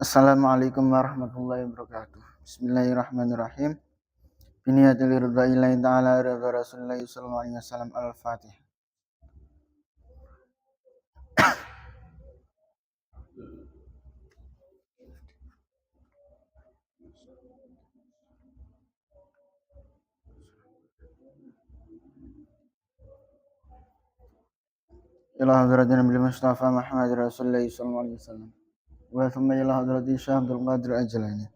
Assalamualaikum warahmatullahi wabarakatuh. Bismillahirrahmanirrahim. Biniyatil ridwa'illahi ta'ala ridha Rasulullah sallallahu alaihi wasallam al-Fatihah. Ila hadratin Nabi Mustafa Muhammad Rasulullah sallallahu alaihi wasallam. Wa thumma ila hadrati Syekh Abdul Qadir Ajlani.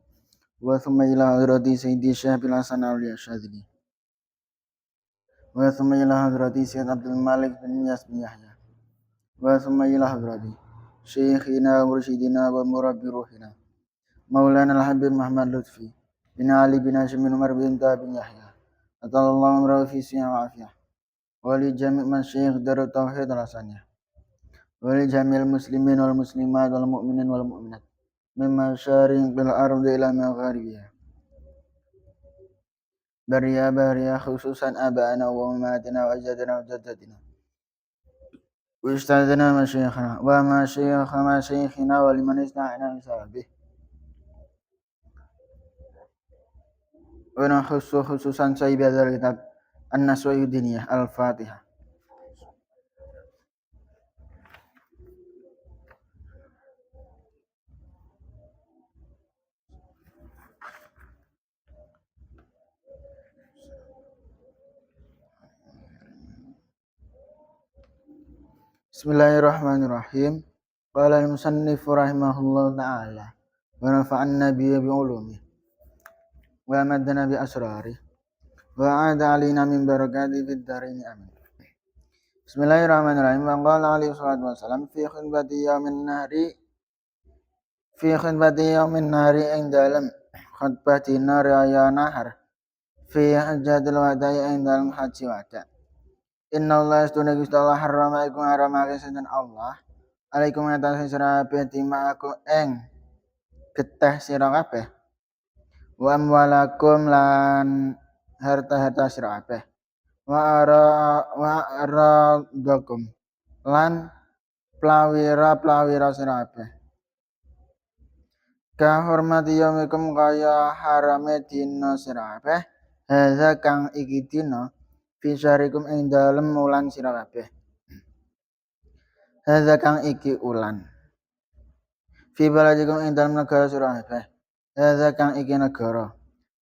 Wa thumma ila hadrati Sayyidi Syekh Bil Hasan Auliya Syadili. Wa thumma ila hadrati Syekh Abdul Malik bin Yas bin Yahya. Wa thumma ila hadrati Syekhina Mursyidina wa Murabbi Ruhina Maulana Al-Habib Muhammad Lutfi bin Ali bin Hashim bin Umar bin Ta bin Yahya. Atallahu amrahu fi siyam wa afiyah. Wali jami' masyayikh Darut Tauhid Al-Hasaniyah. Wali jami'il muslimin wal muslimat wal mu'minin wal mu'minat. Mimma syariqil ardi ila magharibiha. Bariya khususan aba'ana wa umatina wa ajdadina wa jaddatina. Wa istadana masyayikhana wa masyayikhina wa liman ista'ana misabih. Wa nakhussu khususan sahibi hadzal kitab An-Naswa Diniyah Al-Fatihah. Bismillahirrahmanirrahim. Qala al-musannif rahimahullah ta'ala wa nafa'anna bihi bi'ulumi wa amaddana bi asrari wa a'ada alina min barakati fid darini amin. Bismillahirrahmanirrahim. Wa qala alaihi salatu wassalam fi khutbati yaumin nahari indalam khutbati nari ya nahar fi hajjatil wada'i indalam haji wada'. Inna Allah astuna Gusti Allah harrama iku haramake sinten Allah alaikum atas sira kabeh dimaakum ing geteh sira kabeh wa amwalakum lan harta-harta sira kabeh wa aradakum lan plawira sira kabeh ka hormati yaumikum kaya harame dina sira kabeh hadza kang iki dina fi syarikum ing dalem wulan sira kabeh. Hadza kang iki ulan. Fi baladikum ing dalem negara sira kabeh. Hadza kang iki negara.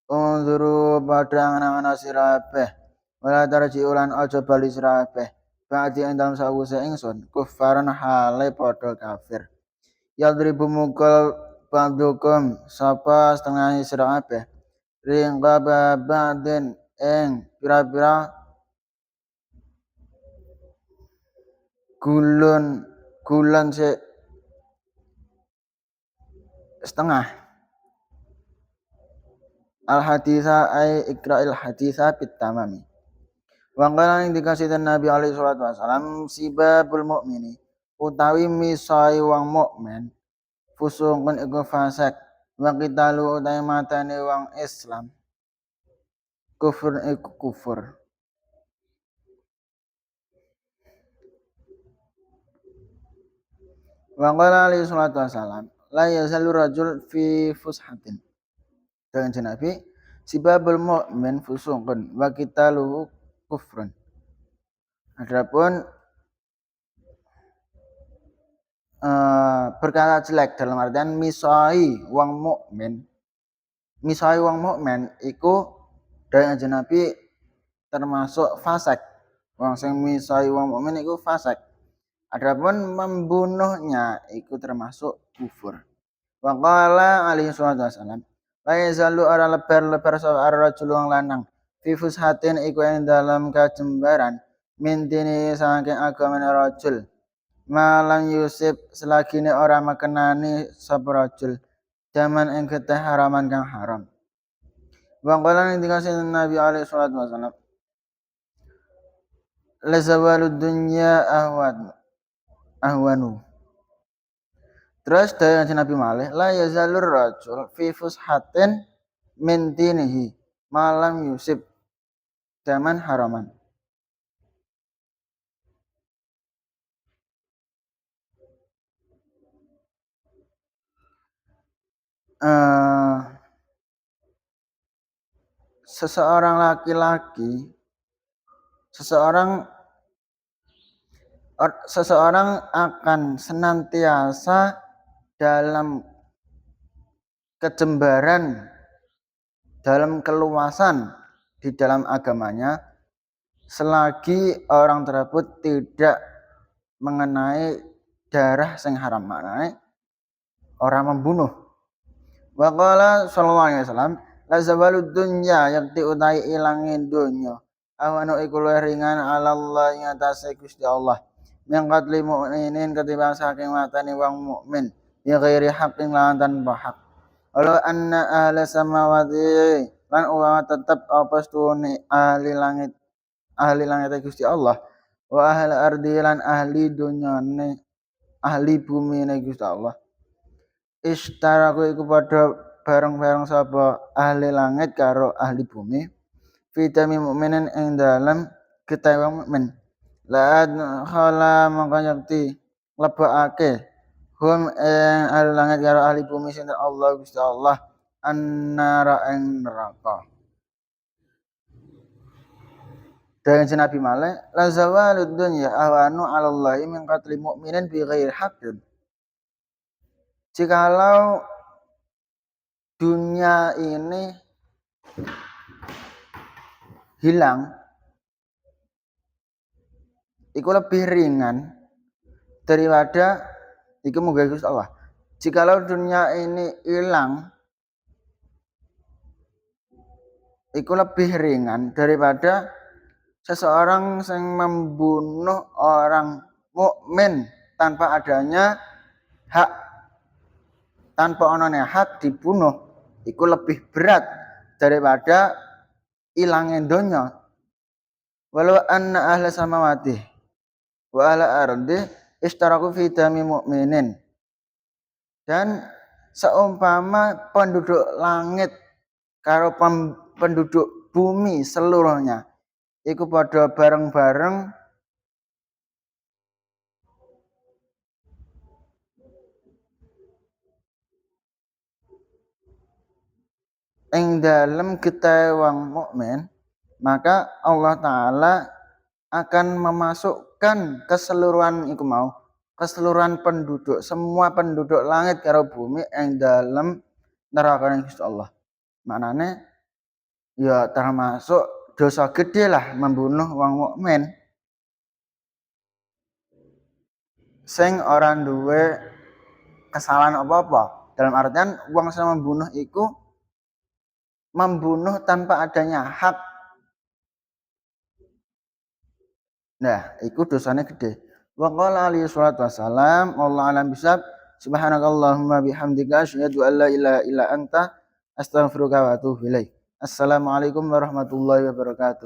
Unzuru padha angan-angan sira kabeh. Wala tarji ulan aja bali sira kabeh. Ba'di ing dalem sawise ingsun kufaran hale padha kafir. Yadribu mukul ba'dukum sapa setengah sira kabeh. Ring ba'din ing pira-pira gulun setengah al haditha ay ikra'il haditha bit tamami wa qala ing dikasih Nabi alaihi salatu wasalam sibabul mukmini utawi misai wong mukmin fusukun iku fasik wa qitalu utawi matane wong Islam kufur iku kufur. Wa qala alaihi salatu wasalam la yazalu rajul fi fushatin. Dengan Nabi sibabul mu'min fusukun wa qitaluhu kufrun. Adapun berkata jelek dalam artian misai wong mukmin iku dari Nabi termasuk fasik. Wong sing misai wong mukmin iku fasik. Adapun membunuhnya iku termasuk kufur. Wa qala alaihi wasallam la yazalu ara lebar ar-rajul wong lanang fi fushatin iku ing dalam kajembaran min dini saking agama rajul malam Yusuf selagine ora makenani sapa rajul jaman ing geteh haraman kang haram. Wa qala ing dikasih Nabi alaihi salatu wasallam la zawalud dunya ahwanu. Terus dari Nabi Malih la yazalur rajul fi fushatin min dinihi malam Yusuf zaman haraman. eh, seseorang laki-laki, seseorang akan senantiasa dalam kejembaran, dalam keluasan di dalam agamanya selagi orang tersebut tidak mengenai darah sing haram, maknane orang membunuh. Wa qala sallallahu alaihi wasallam la zawalud dunya yakti utai ilangin dunya awanu iku luwih ringan Allah ing atase Gusti Allah min qatli mukminin ketimbang saking matane wong mukmin bi ghairi haqqin lan tanpa hak. Walau anna ahla samawati lan uwa tetep apa stune ahli langit Gusti Allah wa ahli ardi lan ahli dunyane ahli bumi ne Gusti Allah istaraku iku padha bareng-bareng sapa ahli langit karo ahli bumi fitami mukminin ing dalem getahe wong mukmin la khala mangka yakti lebokake hum ahli langit karo ahli bumi sinten Allah Gusti Allah annara ing neraka. Dan Nabi Malek la zawalud dunya awanu 'ala Allah min qatli mu'minin bi ghairi haqqin. Jikalau dunia ini hilang, itu lebih ringan daripada itu muga Gusti Allah. Jikalau dunia ini hilang, itu lebih ringan daripada seseorang yang membunuh orang mukmin tanpa adanya hak, tanpa onone hak dibunuh, itu lebih berat daripada ilangnya dunia. Walau anna ahla samawati wa ahla ardi istaraku fi dami mu'minin. Dan seumpama penduduk langit karo penduduk bumi seluruhnya iku padha bareng-bareng ing dalem getahe wong mukmin, maka Allah Ta'ala akan memasukkan keseluruhan iku mau, keseluruhan penduduk, semua penduduk langit karo bumi ing dalem neraka Gusti Allah. Maknane ya termasuk dosa gede lah membunuh wong mukmin sing ora duwe kesalahan apa-apa. Dalam artian wong sing membunuh iku membunuh tanpa adanya hak. Nah, iku dosanya gede. Wa qala alaihi salatu wassalam, wallahu alam bisab, subhanakallahumma bihamdika asyhadu an la ilaha illa anta astaghfiruka wa atubu ilaik. Assalamualaikum warahmatullahi wabarakatuh.